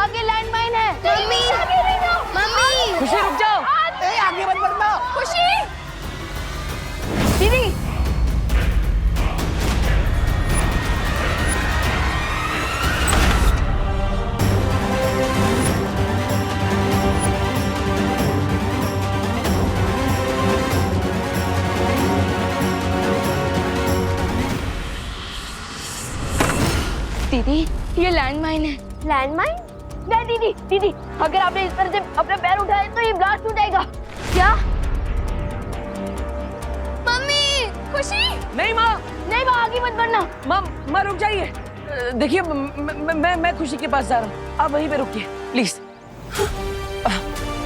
आगे लैंडमाइन है। Mummy mummy खुशी रुक जाओ। ए, आगे मत बढ़ना। खुशी दीदी, दीदी ये लैंडमाइन है। लैंडमाइन? नहीं दीदी, दीदी अगर आपने इस तरह से अपने पैर उठाए तो ये ब्लास्ट हो जाएगा। क्या? मम्मी खुशी नहीं माँ, नहीं माँ, आगे मत बढ़ना। माँ रुक जाइए। देखिए मैं खुशी के पास जा रहा हूँ, आप वहीं पे रुकिए प्लीज।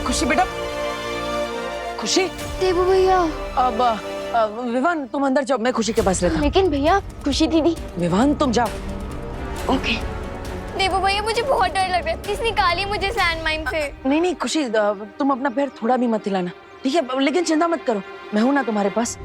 खुशी बेटा, खुशी। देवू भैया। अब विवान तुम अंदर जाओ, मैं खुशी के पास रहता हूँ। लेकिन भैया खुशी दीदी। विवान तुम जाओ। ओके। देवू भैया मुझे बहुत डर लग रहा है, प्लीज निकालिए मुझे इस लैंडमाइन से। नहीं खुशी, तुम अपना पैर थोड़ा भी मत हिलाना, ठीक है? लेकिन चिंता मत करो, मैं हूं ना तुम्हारे पास।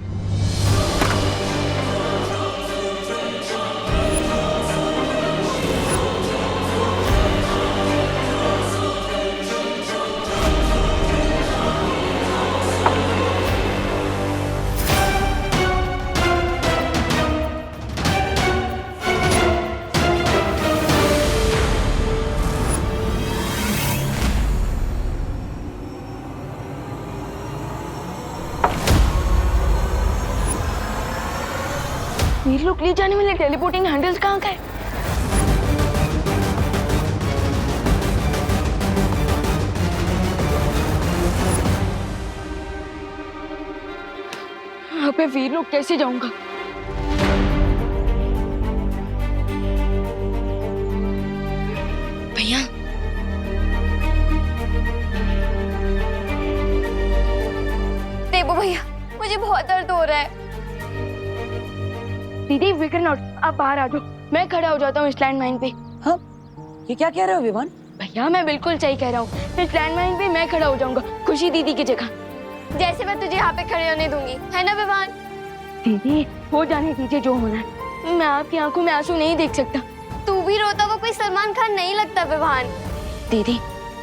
वीर लोग ले जाने वाले टेलीपोर्टिंग हैंडल्स कहाँ गए? यहाँ पे वीर लोग कैसे जाऊंगा? भैया देवू भैया मुझे बहुत दर्द हो रहा है। दीदी फिकर नॉट, आप बाहर आ जाओ, मैं खड़ा हो जाता हूँ इस लैंडमाइन पे। हाँ, ये क्या कह रहे हो विवान? भैया मैं बिल्कुल सही कह रहा हूँ, इस लैंडमाइन पे मैं खड़ा हो जाऊंगा खुशी दीदी की जगह। जैसे मैं तुझे यहाँ पे खड़े होने दूंगी, है ना विवान? दीदी हो जाने दीजिए जो होना है, मैं आपकी आंखों में आंसू नहीं देख सकता। तू भी रोता हुआ कोई सलमान खान नहीं लगता विवान। दीदी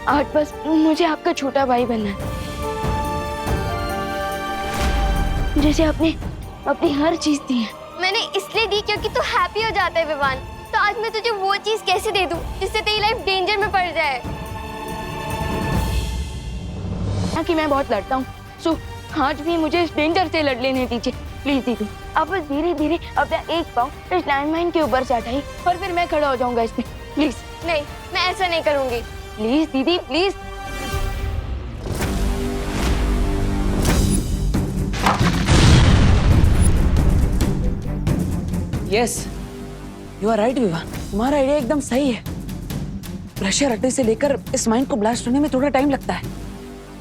आज बस मुझे आपका छोटा भाई बनना है, जैसे आपने अपनी हर चीज दी है। मैंने इसलिए दी क्योंकि तू हैप्पी हो जाता है विवान। तो आज मैं तुझे वो चीज कैसे दे दूं जिससे तेरी लाइफ डेंजर में पड़ जाए? कि मैं बहुत लड़ता हूँ, सो आज भी मुझे इस डेंजर से लड़ लेने दीजिए प्लीज दीदी। आप बस धीरे धीरे अपना एक पाँव इस लैंडमाइन के ऊपर से हटाइए और फिर मैं खड़ा हो जाऊंगा इसमें, प्लीज। नहीं, मैं ऐसा नहीं करूंगी। प्लीज दीदी please. Yes, you are right Vivan, तुम्हारा आइडिया एकदम सही है। प्रेशर हटने से लेकर इस माइंड को ब्लास्ट होने में थोड़ा टाइम लगता है।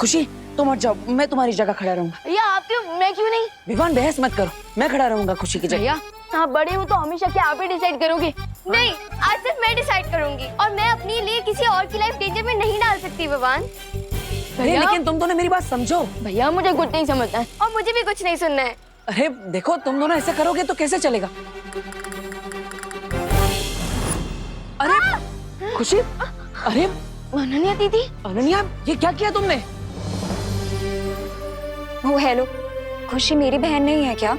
खुशी तुम हट जाओ, मैं तुम्हारी जगह खड़ा रहूंगा। भैया आप क्यों, मैं क्यों नहीं? विवान बहस मत करो, मैं खड़ा रहूंगा खुशी की जगह। भैया आप बड़े हो तो हमेशा क्या आप ही डिसाइड करोगे? नहीं, आज सिर्फ मैं डिसाइड करूंगी और मैं अपने लिए किसी और की लाइफ डेंजर में नहीं डाल सकती विवान। अरे लेकिन तुम दोनों मेरी बात समझो। भैया मुझे कुछ नहीं समझना है। और मुझे भी कुछ नहीं सुनना है। अरे देखो, तुम दोनों ऐसे करोगे तो कैसे चलेगा? अरे खुशी, अरे अनन्या दीदी। अनन्या, ये क्या किया तुमने? ओ हेलो, खुशी मेरी बहन नहीं है क्या?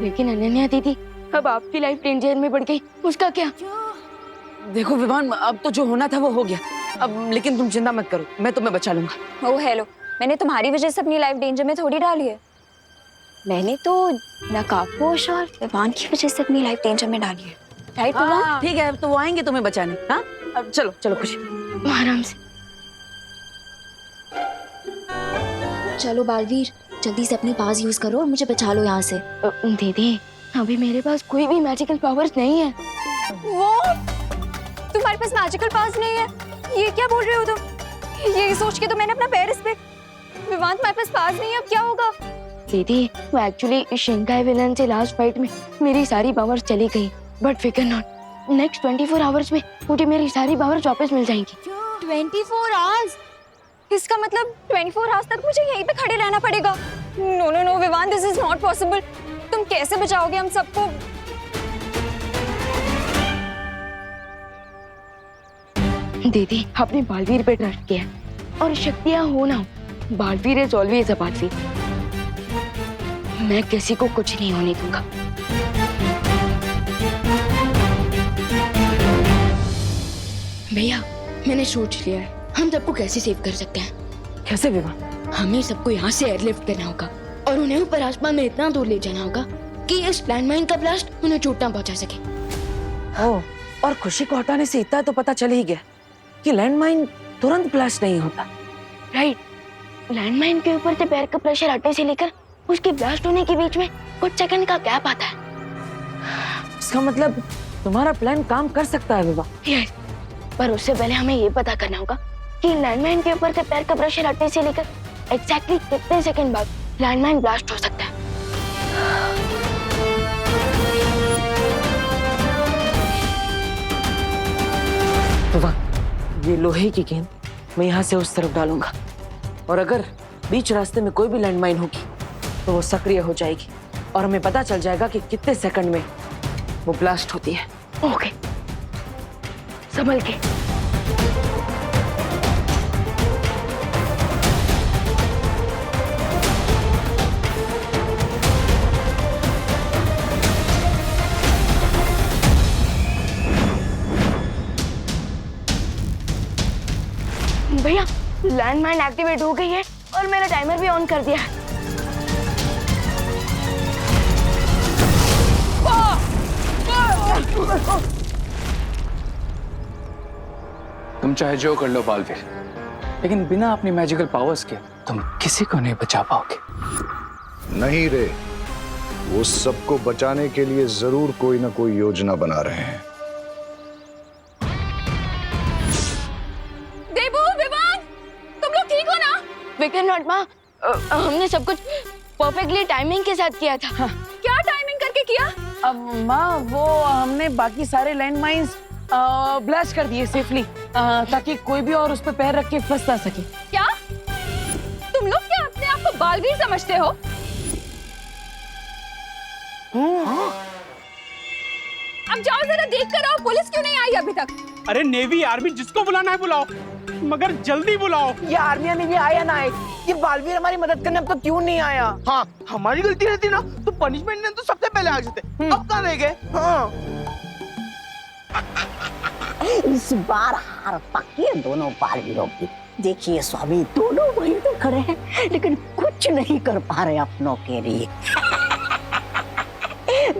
लेकिन अनन्या दीदी अब आपकी लाइफ डेंजर में पड़ गई, उसका क्या? देखो विवान, अब तो जो होना था वो हो गया अब, लेकिन तुम चिंता मत करो, मैं तुम्हें बचा लूंगा। ओ हेलो, मैंने तुम्हारी वजह से अपनी लाइफ डेंजर में थोड़ी डाली है। मैंने तो नकाबपोश और विवान की वजह से अपनी लाइफ डेंजर में डाली है, राइट विवान? ठीक है, तो वो आएंगे तुम्हें बचाने। हाँ अब चलो चलो खुशी, आराम से। चलो बालवीर, जल्दी से अपनी पास यूज करो और मुझे बचा लो यहाँ से। दीदी अभी मेरे पास कोई भी मैजिकल पावर्स नहीं है। वो तुम्हारे पास मैजिकल पावर्स नहीं है? ये क्या बोल रहे हो तुम? ये सोच के तो मैंने अपना पैर इस पे। विवान तुम्हारे पास पावर्स नहीं है, अब क्या होगा? दीदी वो एक्चुअली शिंकाई विलन से लास्ट फाइट में मेरी सारी पावर्स चली गई, बट फिकर नॉट, नेक्स्ट 24 आवर्स में मुझे मेरी सारी पावर्स वापस मिल जाएंगी। 24 आवर्स? इसका मतलब 24 आवर्स तक मुझे यहीं पे खड़े रहना पड़ेगा? No no no Vivan, this is not possible. तुम कैसे बचाओगे हम सबको? दीदी आपने बालवीर पे ट्रस्ट किया है, और शक्तियां हो ना हो, Baalveer is always a Baalveer. मैं किसी को कुछ नहीं होने दूंगा। भैया मैंने सोच लिया है, हम सबको कैसे सेव कर सकते हैं। कैसे विवान? हमें सबको यहाँ से एयरलिफ्ट करना होगा और उन्हें ऊपर आसमान में इतना दूर ले जाना होगा कि इस लैंडमाइन का ब्लास्ट उन्हें चोट ना पहुंचा सके। ओह, और खुशी को हटाने से इतना तो पता चल ही गया कि लैंडमाइन तुरंत ब्लास्ट नहीं होता। राइट, लैंडमाइन के ऊपर से पैर का प्रेशर हटने से लेकर उसके ब्लास्ट होने के बीच में कुछ सेकंड का गैप आता है। इसका मतलब तुम्हारा प्लान काम कर सकता है विवान। यस, पर उससे पहले हमें ये पता करना होगा कि लैंडमाइन के ऊपर से पैर का प्रेशर हटने से लेकर एग्जैक्टली कितने सेकंड बाद लैंडमाइन ब्लास्ट हो सकता है। विवान, ये लोहे की गेंद मैं यहाँ से उस तरफ डालूंगा, और अगर बीच रास्ते में कोई भी लैंडमाइन होगी तो वो सक्रिय हो जाएगी और हमें पता चल जाएगा कि कितने सेकंड में वो ब्लास्ट होती है। ओके, संभल के। भैया लैंडमाइन एक्टिवेट हो गई है और मेरा टाइमर भी ऑन कर दिया है। तुम चाहे जो कर लो बालवीर, लेकिन बिना अपनी मैजिकल पावर्स के तुम किसी को नहीं बचा पाओगे। नहीं रे, वो सबको बचाने के लिए जरूर कोई ना कोई योजना बना रहे हैं। देवू, विवान, तुम लोग ठीक हो ना? विकर नॉट माँ, हमने सब कुछ परफेक्टली टाइमिंग के साथ किया था। हाँ। क्या टाइमिंग करके किया? अब माँ, वो हमने बाकी सारे लैंडमाइंस ब्लास्ट कर दिए सेफली, ताकि कोई भी और उस पर पैर रख के फंस ना सके। क्या तुम लोग क्या अपने आप को बालवीर समझते हो? अब जाओ जरा देख कर आओ, पुलिस क्यों नहीं आई अभी तक? अरे नेवी आर्मी जिसको बुलाना है बुलाओ, मगर जल्दी बुलाओ। ये आर्मी ने भी आया ना आए, ये बालवीर हमारी मदद करने अब तक क्यों नहीं आया? हाँ, हमारी गलती रहती ना तो पनिशमेंट ने तो सबसे पहले आ जाते। अब कहाँ रह गए? हाँ। इस बार हार पक्की है दोनों बालवीरों की। देखिए स्वामी, दोनों वहीं तो खड़े हैं लेकिन कुछ नहीं कर पा रहे अपनों के लिए।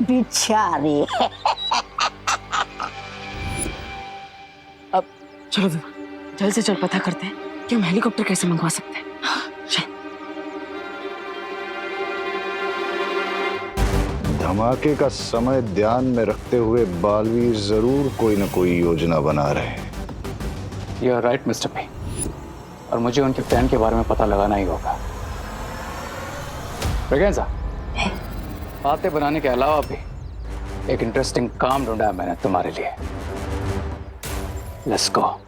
बेचारे। अब चलो विवान, जल्द से जल्द पता करते हैं कि हम हेलीकॉप्टर कैसे मंगवा सकते हैं। धमाके का समय ध्यान में रखते हुए बालवीर जरूर कोई ना कोई योजना बना रहे हैं। You are right mister P, और मुझे उनके प्लान के बारे में पता लगाना ही होगा। ब्रिगेंजा, बातें बनाने के अलावा भी एक इंटरेस्टिंग काम ढूंढा है मैंने तुम्हारे लिए। Let's go.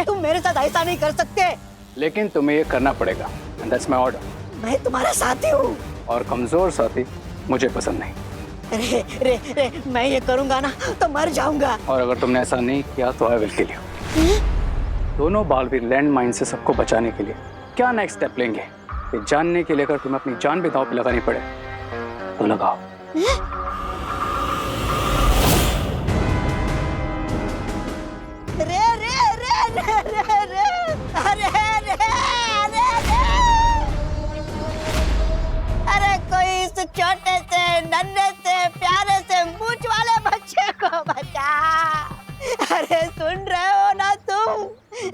तुम मेरे साथ ऐसा नहीं कर सकते। लेकिन तुम्हें ये करना पड़ेगा, एंड दैट्स माय ऑर्डर। मैं तुम्हारा साथी हूँ। और कमजोर साथी मुझे पसंद नहीं। रे, मैं ये करूंगा ना तो मर जाऊंगा। और अगर तुमने ऐसा नहीं किया तो आई विल किल यू। दोनों बालवीर लैंड माइन से सबको बचाने के लिए क्या नेक्स्ट स्टेप लेंगे, ये जानने के लिए अगर तुम्हें अपनी जान भी दांव पे लगानी पड़े तो लगाओ। रे रे रे रे रे रे अरे रे अरे रे अरे कोई इस छोटे से नन्हे से प्यारे से मूंछ वाले बच्चे को बचा। अरे सुन रहे हो ना तुम,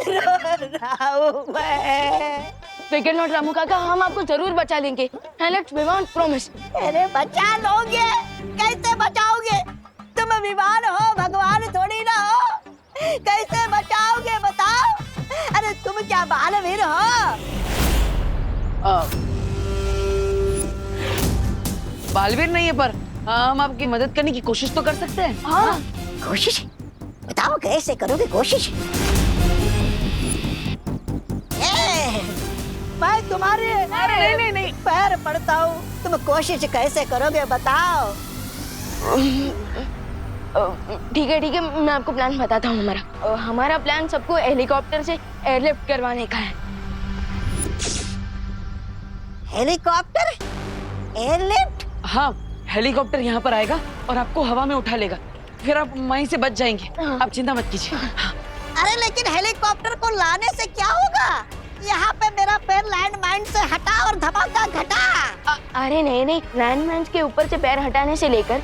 रो रहा हूँ मैं। विकर नॉट रामू काका, हम आपको जरूर बचा लेंगे, and let's विवान प्रॉमिस। अरे बचा लोगे? कैसे बचाओगे? तुम विमान हो, भगवान थोड़ी ना हो। कैसे बचाओगे बताओ? अरे तुम क्या बालवीर हो? बालवीर नहीं है, पर हम आपकी मदद करने की कोशिश तो कर सकते हैं। हाँ, कोशिश बताओ कैसे करोगे कोशिश? मैं तुम्हारे अरे नहीं नहीं पैर पड़ता हूँ, तुम कोशिश कैसे करोगे बताओ। ठीक है मैं आपको प्लान बताता हूँ हमारा। हमारा प्लान सबको हेलीकॉप्टर से एयरलिफ्ट करवाने का है। Helicopter airlift? हाँ, हेलीकॉप्टर यहाँ पर आएगा और आपको हवा में उठा लेगा, फिर आप वहीं से बच जाएंगे। आप चिंता मत कीजिए। अरे लेकिन हेलीकॉप्टर को लाने से क्या होगा? यहाँ पे मेरा पैर लैंडमाइन से हटा और धमाका घटा। अरे नहीं, लैंडमाइंस के ऊपर से पैर हटाने से लेकर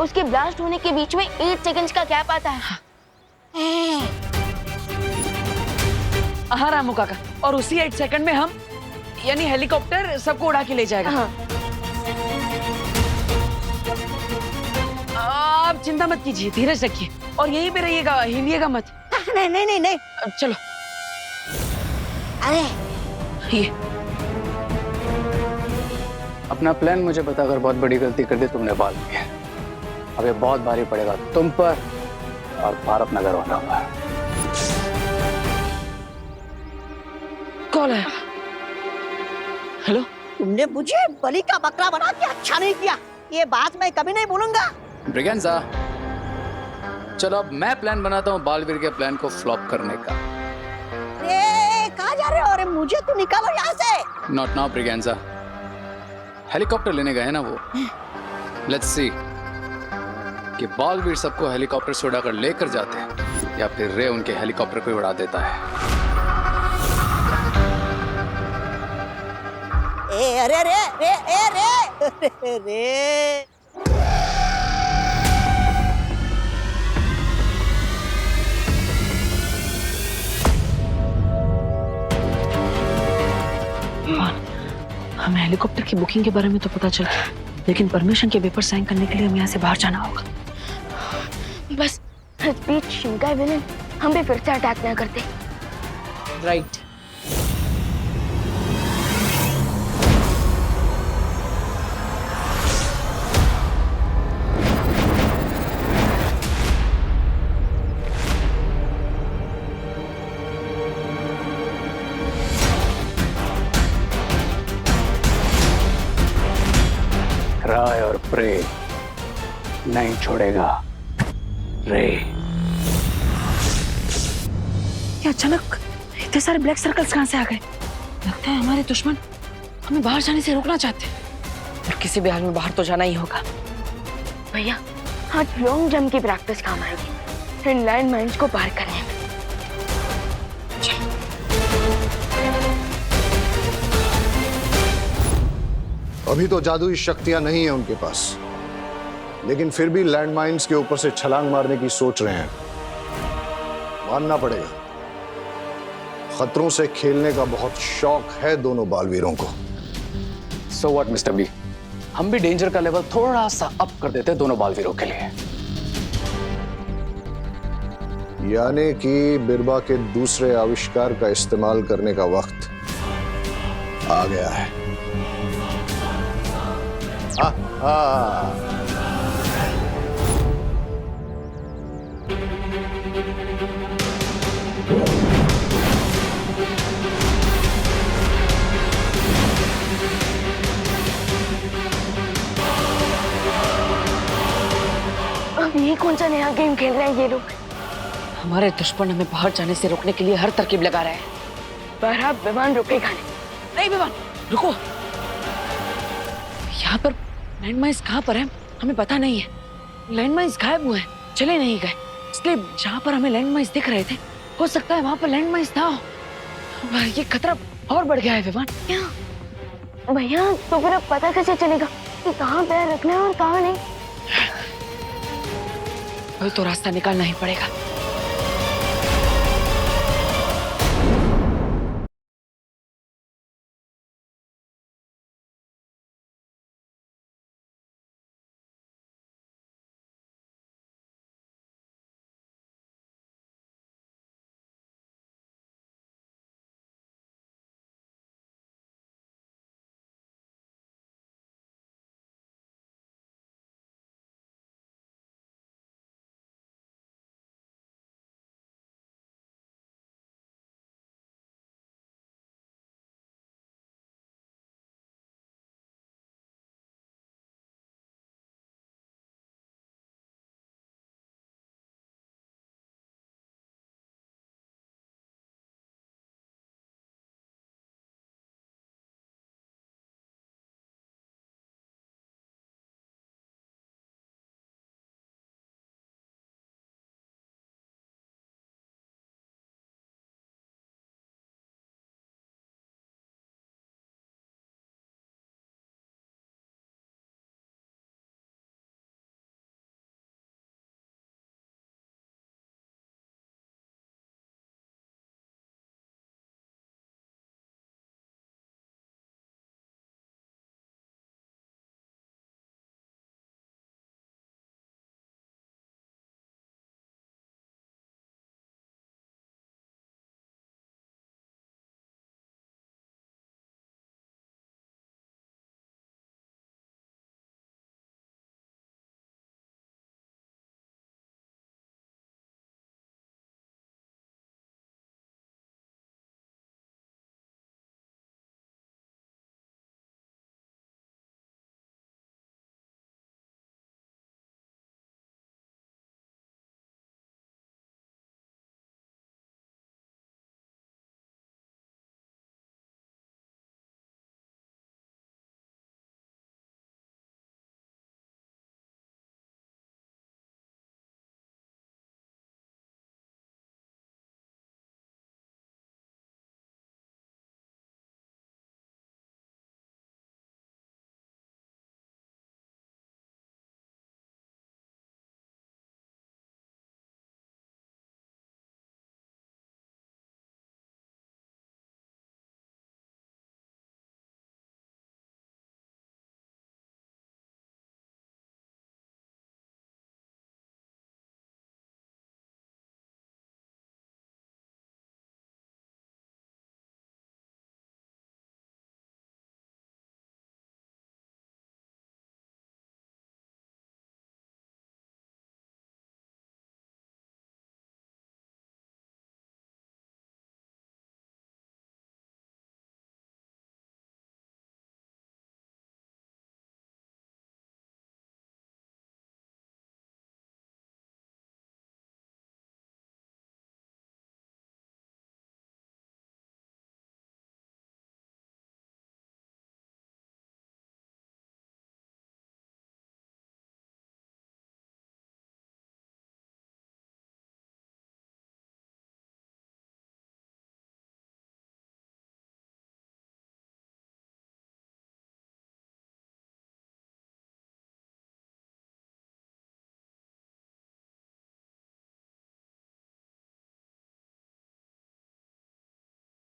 उसके ब्लास्ट होने के बीच में 8 सेकंड्स का गैप आता है। हाँ रामू काका, और उसी 8 सेकंड में हम यानी हेलीकॉप्टर सबको उड़ा के ले जाएगा। हाँ। आप चिंता मत कीजिए, धीरज रखिए और यहीं पे रहिएगा, हिलिएगा मत। नहीं। चलो। अरे ये अपना प्लान मुझे बताकर बहुत बड़ी गलती कर दी तुमने बालवीर। अब ये बहुत भारी पड़ेगा तुम पर और भारत नगर वालों पर। कॉल है। हेलो, तुमने मुझे बलि का बकरा बना के अच्छा नहीं किया, ये बात मैं कभी नहीं भूलूंगा। ब्रिगेंजा, चलो अब मैं प्लान बनाता हूँ बालवीर के प्लान को फ्लॉप करने का। अरे कहाँ जा रहे हो? अरे मुझे तो निकालो यहाँ से। नॉट नाउ ब्रिगेंजा, हेलीकॉप्टर लेने गए हैं ना वो। लेट्स सी कि बालवीर सबको हेलीकॉप्टर से उड़ाकर लेकर जाते हैं या फिर रे उनके हेलीकॉप्टर को उड़ा देता है। अरे रे हमें हेलीकॉप्टर की बुकिंग के बारे में तो पता चल गया, लेकिन परमिशन के पेपर साइन करने के लिए हमें यहाँ से बाहर जाना होगा। बस इस बीच शिंकाई विलेन हम पे फिर से अटैक ना करते। राइट। राय और प्रे नहीं छोड़ेगा रे। ये अचानक इतने सारे ब्लैक सर्कल्स कहाँ से आ गए? लगता है हमारे दुश्मन हमें बाहर जाने से रोकना चाहते हैं और किसी भी हाल में बाहर तो जाना ही होगा। भैया आज लॉन्ग जंप की प्रैक्टिस काम आएगी इन लैंड माइन्स को पार करने में। अभी तो जादुई शक्तियां नहीं है उनके पास, लेकिन फिर भी लैंडमाइंस के ऊपर से छलांग मारने की सोच रहे हैं। मानना पड़ेगा, खतरों से खेलने का बहुत शौक है दोनों बालवीरों को। सो व्हाट मिस्टर बी, हम भी डेंजर का लेवल थोड़ा सा अप कर देते हैं दोनों बालवीरों के लिए। यानी कि बिरबा के दूसरे आविष्कार का इस्तेमाल करने का वक्त आ गया है। अब ये कौन सा नया गेम खेल रहे हैं ये लोग? हमारे दुश्मन हमें बाहर जाने से रोकने के लिए हर तरकीब लगा रहे हैं। पर अब विमान रुकेगा नहीं। नहीं विमान, रुको। यहाँ पर लैंडमाइंस कहाँ पर है हमें पता नहीं है। लैंडमाइंस गायब हुए हैं, चले नहीं गए, इसलिए जहाँ पर हमें लैंडमाइंस दिख रहे थे हो सकता है वहाँ पर लैंडमाइंस ना हो। ये खतरा और बढ़ गया है विमान। क्या भैया, तो फिर अब पता कैसे चलेगा कि कहाँ पैर रखना है और कहाँ नहीं? कोई तो रास्ता निकालना ही पड़ेगा।